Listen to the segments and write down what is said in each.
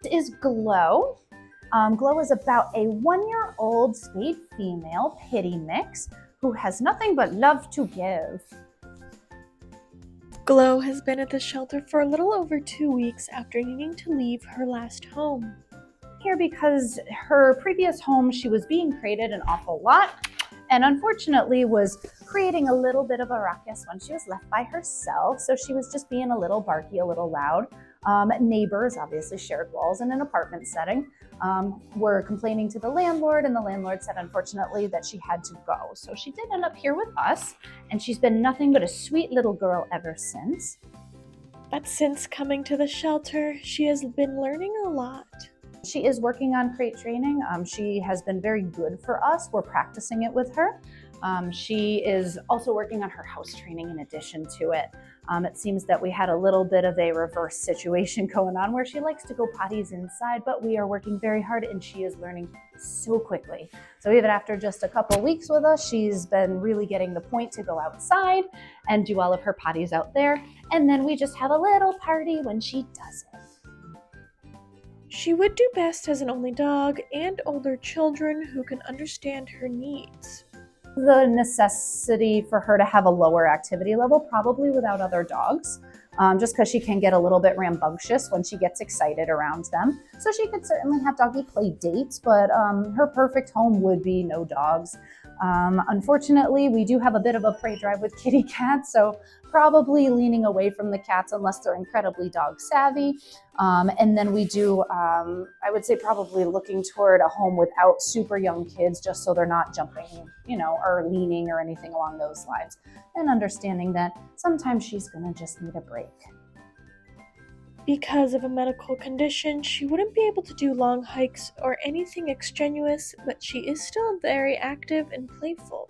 This is Glow. Glow is about a 1-year-old spayed female pitty mix who has nothing but love to give. Glow has been at the shelter for a little over 2 weeks after needing to leave her last home. Here because her previous home, she was being created an awful lot and unfortunately was creating a little bit of a ruckus when she was left by herself. So she was just being a little barky, a little loud. Neighbors, obviously shared walls in an apartment setting, were complaining to the landlord, and the landlord said unfortunately that she had to go. So she did end up here with us, and she's been nothing but a sweet little girl ever since. But since coming to the shelter, she has been learning a lot. She is working on crate training. She has been very good for us. We're practicing it with her. She is also working on her house training in addition to it. It seems that we had a little bit of a reverse situation going on where she likes to go potties inside, but we are working very hard and she is learning so quickly. So even after just a couple weeks with us, she's been really getting the point to go outside and do all of her potties out there. And then we just have a little party when she does it. She would do best as an only dog and older children who can understand her needs. The necessity for her to have a lower activity level, probably without other dogs, just because she can get a little bit rambunctious when she gets excited around them. So she could certainly have doggy play dates, but her perfect home would be no dogs. Unfortunately, we do have a bit of a prey drive with kitty cats, so probably leaning away from the cats unless they're incredibly dog savvy. And then we do, I would say probably looking toward a home without super young kids, just so they're not jumping, or leaning or anything along those lines. And understanding that sometimes she's gonna just need a break. Because of a medical condition, she wouldn't be able to do long hikes or anything extraneous, but she is still very active and playful.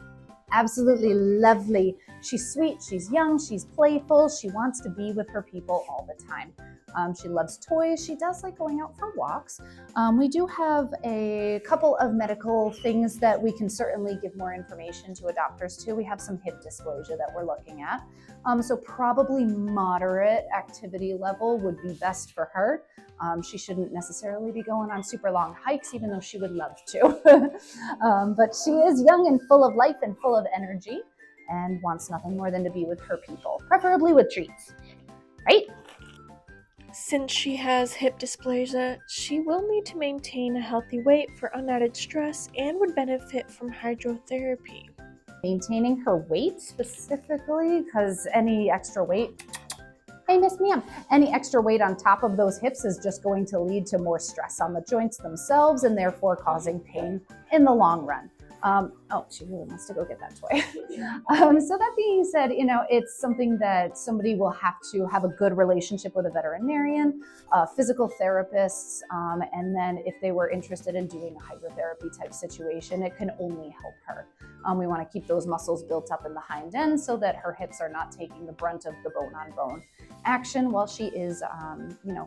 Absolutely lovely. She's sweet, she's young, she's playful, she wants to be with her people all the time. She loves toys, she does like going out for walks. We do have a couple of medical things that we can certainly give more information to adopters to. We have some hip dysplasia that we're looking at. So probably moderate activity level would be best for her. She shouldn't necessarily be going on super long hikes, even though she would love to. But she is young and full of life and full of energy and wants nothing more than to be with her people, preferably with treats, right? Since she has hip dysplasia, she will need to maintain a healthy weight for unadded stress and would benefit from hydrotherapy. Maintaining her weight specifically, because any extra weight, hey, Miss Ma'am, any extra weight on top of those hips is just going to lead to more stress on the joints themselves and therefore causing pain in the long run. Oh, she really wants to go get that toy. So that being said, it's something that somebody will have to have a good relationship with a veterinarian, physical therapists, and then if they were interested in doing a hydrotherapy type situation, it can only help her. We want to keep those muscles built up in the hind end so that her hips are not taking the brunt of the bone on bone action while she is,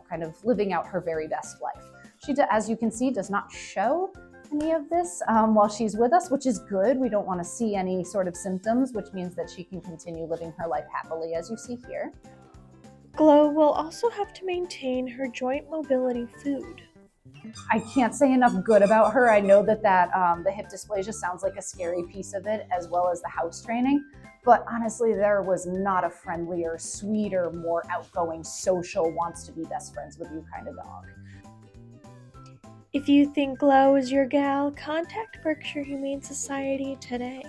kind of living out her very best life. She, as you can see, does not show any of this while she's with us, which is good. We don't want to see any sort of symptoms, which means that she can continue living her life happily, as you see here. Glow will also have to maintain her joint mobility food. I can't say enough good about her. I know that the hip dysplasia sounds like a scary piece of it, as well as the house training. But honestly, there was not a friendlier, sweeter, more outgoing, social, wants to be best friends with you kind of dog. If you think Glow is your gal, contact Berkshire Humane Society today.